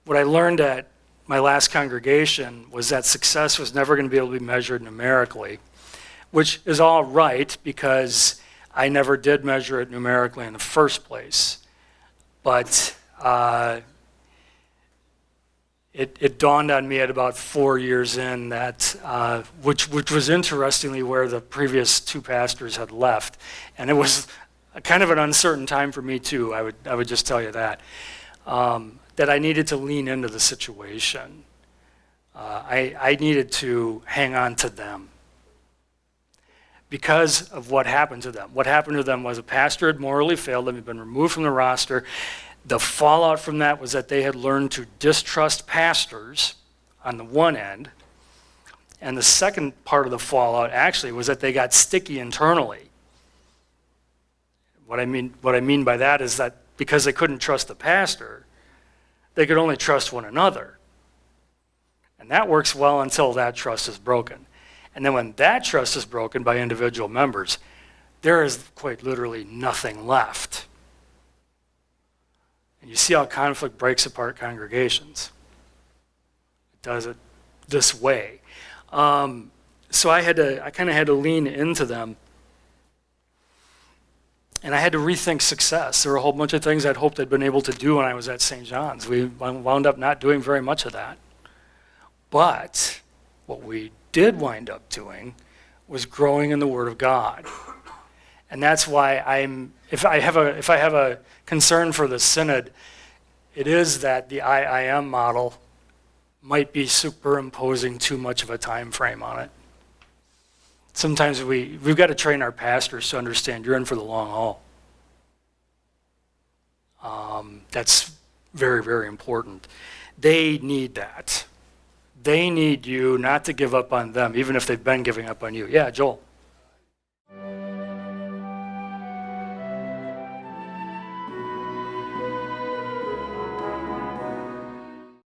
what I learned at my last congregation was that success was never going to be able to be measured numerically, which is all right because I never did measure it numerically in the first place. But it dawned on me at about 4 years in that, which was interestingly where the previous two pastors had left. And it was kind of an uncertain time for me too, I would just tell you that. That I needed to lean into the situation. I needed to hang on to them because of what happened to them. What happened to them was a pastor had morally failed them, had been removed from the roster. The fallout from that was that they had learned to distrust pastors on the one end, and the second part of the fallout actually was that they got sticky internally. What I mean by that is that because they couldn't trust the pastor, they could only trust one another. And that works well until that trust is broken. And then when that trust is broken by individual members, there is quite literally nothing left. And you see how conflict breaks apart congregations. It does it this way. So I kind of had to lean into them. And I had to rethink success. There were a whole bunch of things I'd hoped I'd been able to do when I was at St. John's. We wound up not doing very much of that. But what we did wind up doing was growing in the Word of God. And that's why if I have a concern for the synod, it is that the IIM model might be superimposing too much of a time frame on it. Sometimes we've got to train our pastors to understand you're in for the long haul. That's very, very important. They need that. They need you not to give up on them, even if they've been giving up on you. Yeah, Joel.